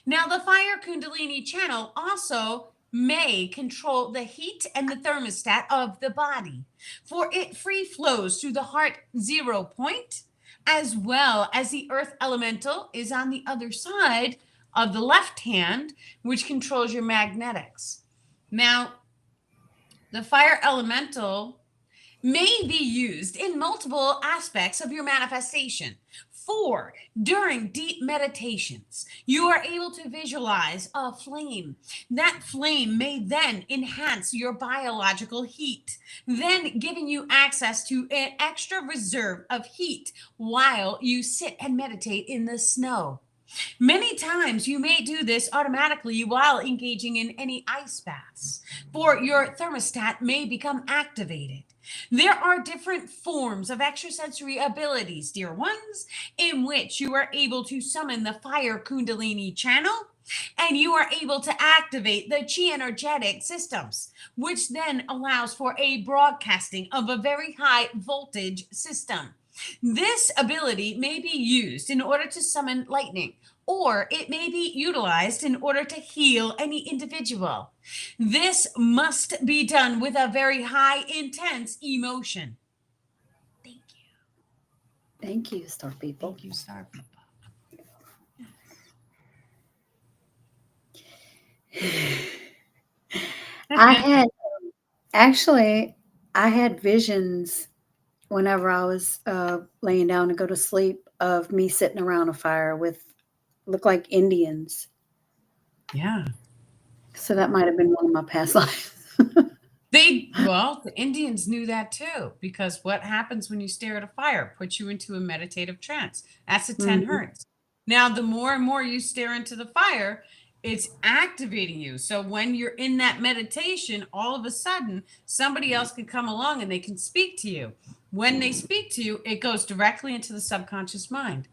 Now, the fire kundalini channel also may control the heat and the thermostat of the body, for it free flows through the heart 0 point, as well as the earth elemental is on the other side of the left hand, which controls your magnetics. Now, the fire elemental may be used in multiple aspects of your manifestation. 4, during deep meditations, you are able to visualize a flame. That flame may then enhance your biological heat, then giving you access to an extra reserve of heat while you sit and meditate in the snow. Many times you may do this automatically while engaging in any ice baths, for your thermostat may become activated. There are different forms of extrasensory abilities, dear ones, in which you are able to summon the fire Kundalini channel and you are able to activate the chi energetic systems, which then allows for a broadcasting of a very high voltage system. This ability may be used in order to summon lightning, or it may be utilized in order to heal any individual. This must be done with a very high, intense emotion. Thank you. Thank you, Star People. Thank you, Star People. I had visions whenever I was laying down to go to sleep of me sitting around a fire with look like Indians. Yeah. So that might have been one of my past lives. The Indians knew that too, because what happens when you stare at a fire puts you into a meditative trance. That's at 10 hertz. Now, the more and more you stare into the fire, it's activating you. So when you're in that meditation, all of a sudden, somebody else can come along and they can speak to you. When they speak to you, it goes directly into the subconscious mind.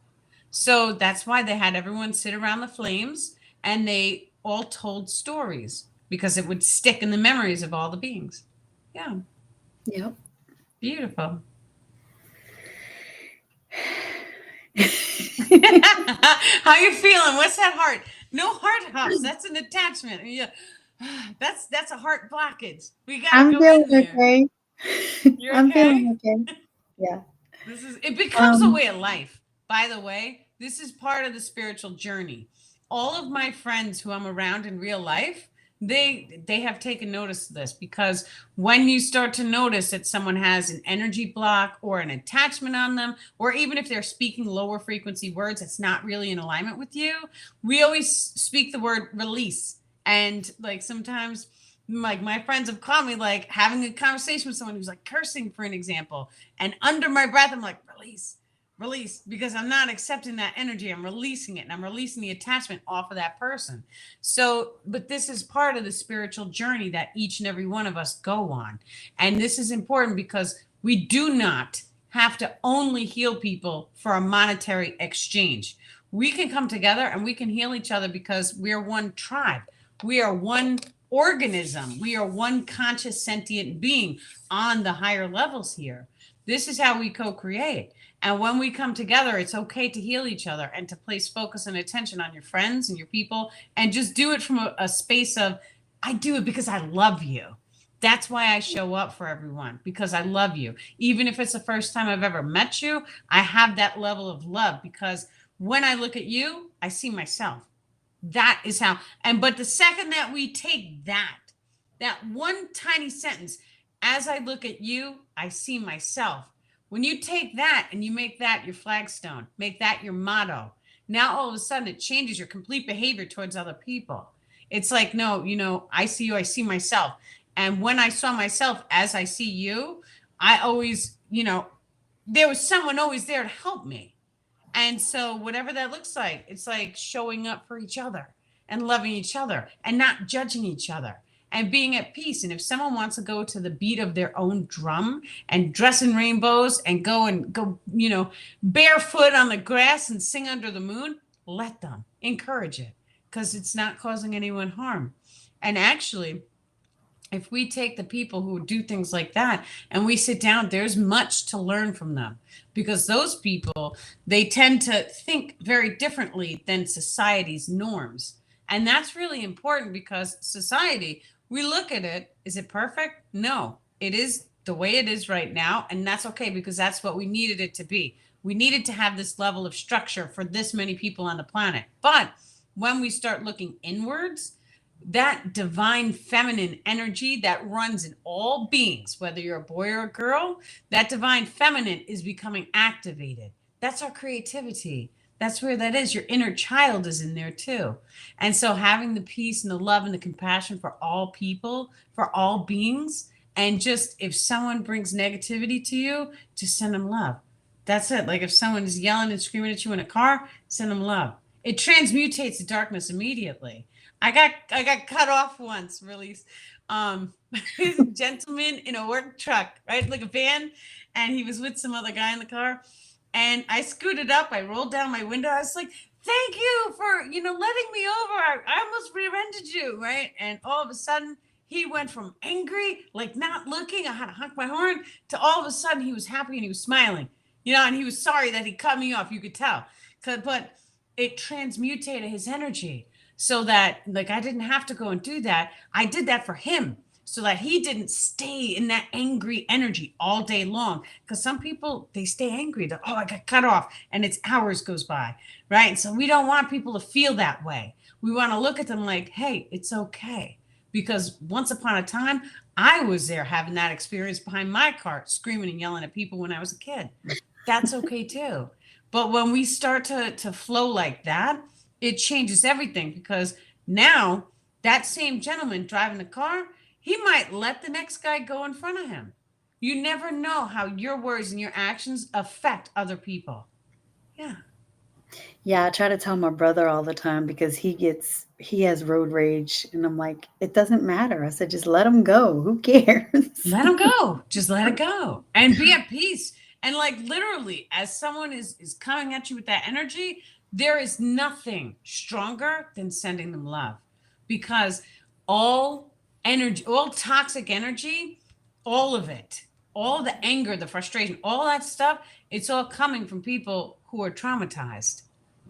So that's why they had everyone sit around the flames and they all told stories because it would stick in the memories of all the beings. Yeah. Yep. Beautiful. How you feeling? What's that heart? No heart huffs. That's an attachment. Yeah. That's a heart blockage. We gotta I'm go feeling in there. okay. You're I'm okay? feeling okay. Yeah. It becomes a way of life. By the way, this is part of the spiritual journey. All of my friends who I'm around in real life, they have taken notice of this, because when you start to notice that someone has an energy block or an attachment on them, or even if they're speaking lower frequency words that's not really in alignment with you, we always speak the word release. And like sometimes like my friends have called me like having a conversation with someone who's like cursing, for an example, and under my breath I'm like, release, because I'm not accepting that energy. I'm releasing it, and I'm releasing the attachment off of that person. So, but this is part of the spiritual journey that each and every one of us go on. And this is important because we do not have to only heal people for a monetary exchange. We can come together and we can heal each other because we are one tribe. We are one organism. We are one conscious sentient being on the higher levels here. This is how we co-create. And when we come together, it's okay to heal each other and to place focus and attention on your friends and your people, and just do it from a space of, I do it because I love you. That's why I show up for everyone, because I love you. Even if it's the first time I've ever met you, I have that level of love, because when I look at you, I see myself. That is how. And but the second that we take that one tiny sentence, as I look at you, I see myself. When you take that and you make that your flagstone, make that your motto, now all of a sudden it changes your complete behavior towards other people. It's like, no, I see you, I see myself. And when I saw myself as I see you, I always, there was someone always there to help me. And so, whatever that looks like, it's like showing up for each other and loving each other and not judging each other and being at peace. And if someone wants to go to the beat of their own drum and dress in rainbows and go, barefoot on the grass and sing under the moon, let them. Encourage it, because it's not causing anyone harm. And actually, if we take the people who do things like that and we sit down, there's much to learn from them, because those people, they tend to think very differently than society's norms. And that's really important, because society, we look at it, is it perfect? No, it is the way it is right now. And that's okay, because that's what we needed it to be. We needed to have this level of structure for this many people on the planet. But when we start looking inwards, that divine feminine energy that runs in all beings, whether you're a boy or a girl, that divine feminine is becoming activated. That's our creativity. That's where that is. Your inner child is in there too. And so having the peace and the love and the compassion for all people, for all beings, and just if someone brings negativity to you, just send them love. That's it. Like if someone is yelling and screaming at you in a car, send them love. It transmutates the darkness immediately. I got cut off once, really. This gentleman in a work truck, right? Like a van, and he was with some other guy in the car. And I scooted up, I rolled down my window. I was like, thank you for, letting me over. I almost rear-ended you, right? And all of a sudden he went from angry, like not looking, I had to honk my horn, to all of a sudden he was happy and he was smiling, and he was sorry that he cut me off. You could tell. But it transmutated his energy so that like I didn't have to go and do that. I did that for him so that he didn't stay in that angry energy all day long. Because some people, they stay angry. They're, oh, I got cut off, and it's hours goes by, right? And so we don't want people to feel that way. We want to look at them like, hey, it's okay. Because once upon a time, I was there having that experience behind my car, screaming and yelling at people when I was a kid. That's okay too. But when we start to flow like that, it changes everything, because now that same gentleman driving the car, he might let the next guy go in front of him. You never know how your words and your actions affect other people. Yeah. Yeah, I try to tell my brother all the time because he has road rage, and I'm like, it doesn't matter. I said, just let him go. Who cares? Let them go. Just let it go and be at peace. And like literally, as someone is coming at you with that energy, there is nothing stronger than sending them love, because all energy, all toxic energy, all of it, all the anger, the frustration, all that stuff, it's all coming from people who are traumatized.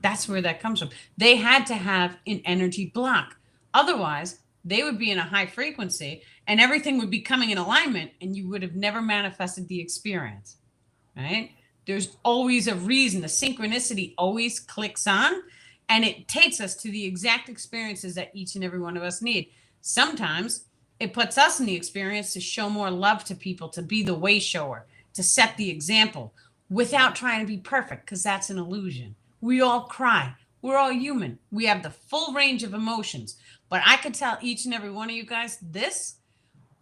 That's where that comes from. They had to have an energy block. Otherwise, they would be in a high frequency and everything would be coming in alignment, and you would have never manifested the experience, right? There's always a reason. The synchronicity always clicks on, and it takes us to the exact experiences that each and every one of us need. Sometimes it puts us in the experience to show more love to people, to be the way shower, to set the example without trying to be perfect, because that's an illusion. We all cry. We're all human. We have the full range of emotions. But I could tell each and every one of you guys this: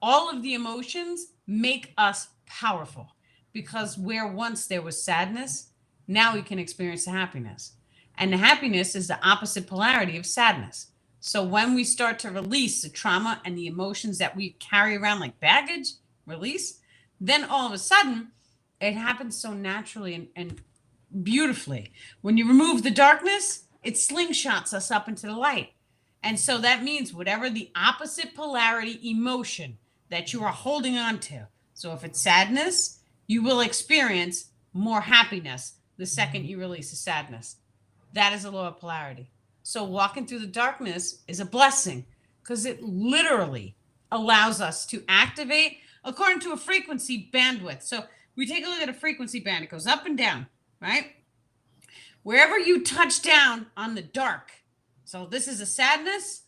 all of the emotions make us powerful, because where once there was sadness, now we can experience the happiness. And the happiness is the opposite polarity of sadness. So when we start to release the trauma and the emotions that we carry around like baggage, release, then all of a sudden it happens so naturally and beautifully. When you remove the darkness, it slingshots us up into the light. And so that means whatever the opposite polarity emotion that you are holding on to. So if it's sadness, you will experience more happiness the second you release the sadness. That is a law of polarity. So walking through the darkness is a blessing, because it literally allows us to activate according to a frequency bandwidth. So we take a look at a frequency band, it goes up and down, right? Wherever you touch down on the dark, so this is a sadness,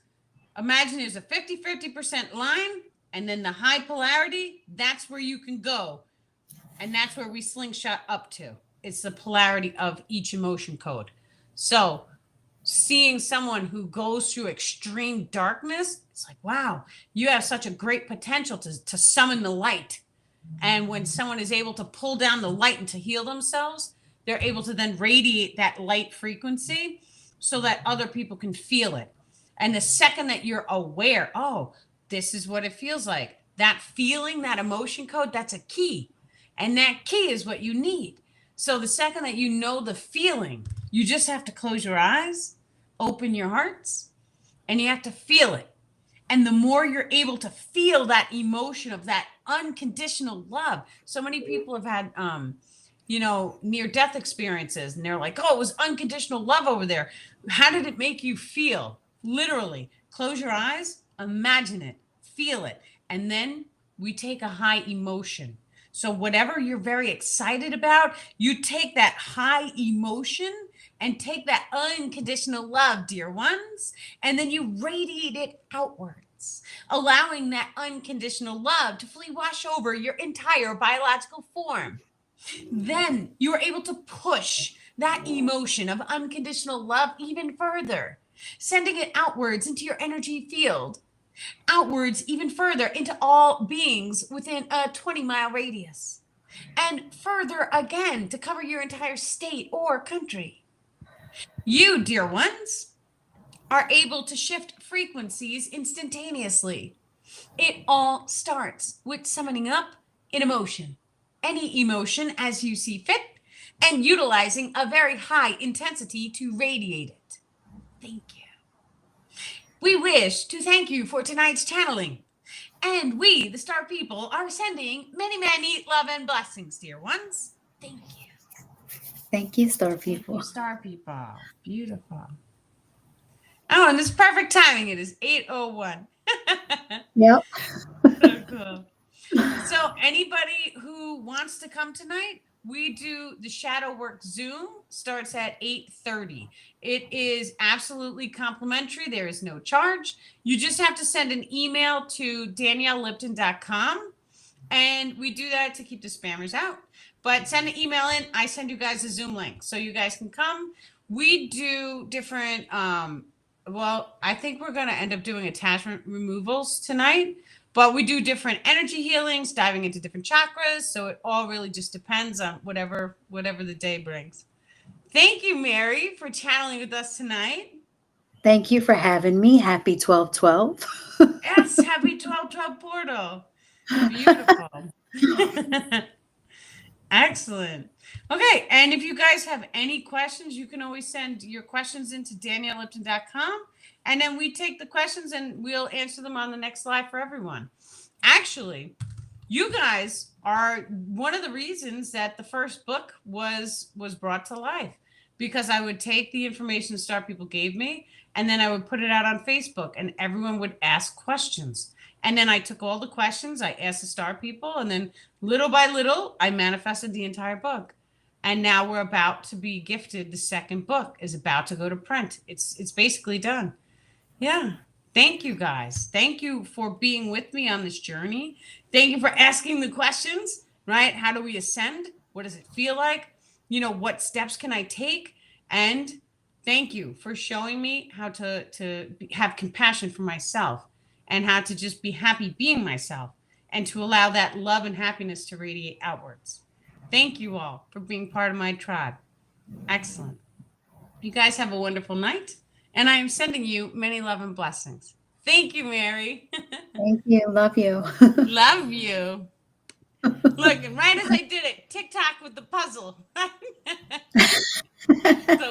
imagine there's a 50% line, and then the high polarity, that's where you can go. And that's where we slingshot up to. It's the polarity of each emotion code. So seeing someone who goes through extreme darkness, it's like, wow, you have such a great potential to summon the light. And when someone is able to pull down the light and to heal themselves, they're able to then radiate that light frequency so that other people can feel it. And the second that you're aware, oh, this is what it feels like, that feeling, that emotion code, that's a key. And that key is what you need. So the second that you know the feeling, you just have to close your eyes, open your hearts, and you have to feel it. And the more you're able to feel that emotion of that unconditional love, so many people have had, near death experiences, and they're like, oh, it was unconditional love over there. How did it make you feel? Literally, close your eyes, imagine it, feel it. And then we take a high emotion. So whatever you're very excited about, you take that high emotion and take that unconditional love, dear ones, and then you radiate it outwards, allowing that unconditional love to fully wash over your entire biological form. Then you are able to push that emotion of unconditional love even further, sending it outwards into your energy field, outwards even further into all beings within a 20-mile radius, and further again to cover your entire state or country. You, dear ones, are able to shift frequencies instantaneously. It all starts with summoning up an emotion, any emotion as you see fit, and utilizing a very high intensity to radiate it. Thank you. We wish to thank you for tonight's channeling. And we, the Star People, are sending many, many love and blessings, dear ones. Thank you. Thank you, Star Thank People. you, Star People. Beautiful. Oh, and this perfect timing. It is 8:01. Yep. So cool. So anybody who wants to come tonight, we do the shadow work Zoom, starts at 8:30. It is absolutely complimentary. There is no charge. You just have to send an email to daniellelipton.com, and we do that to keep the spammers out. But send an email in. I send you guys a Zoom link so you guys can come. We do different well, I think we're going to end up doing attachment removals tonight, but we do different energy healings, diving into different chakras. So it all really just depends on whatever the day brings. Thank you, Mary, for channeling with us tonight. Thank you for having me. Happy 12/12. Yes, happy 12/12 portal. Beautiful. Excellent. Okay, and if you guys have any questions, you can always send your questions into daniellelipton.com, and then we take the questions and we'll answer them on the next live for everyone. Actually, you guys are one of the reasons that the first book was brought to life, because I would take the information the Star People gave me, and then I would put it out on Facebook, and everyone would ask questions. And then I took all the questions, I asked the Star People, and then little by little, I manifested the entire book. And now we're about to be gifted. The second book is about to go to print. It's basically done. Yeah. Thank you, guys. Thank you for being with me on this journey. Thank you for asking the questions, right? How do we ascend? What does it feel like? You know, what steps can I take? And thank you for showing me how to have compassion for myself, and how to just be happy being myself, and to allow that love and happiness to radiate outwards. Thank you all for being part of my tribe. Excellent. You guys have a wonderful night, and I am sending you many love and blessings. Thank you, Mary. Thank you. Love you. Love you. Look, right as I did it, TikTok with the puzzle. So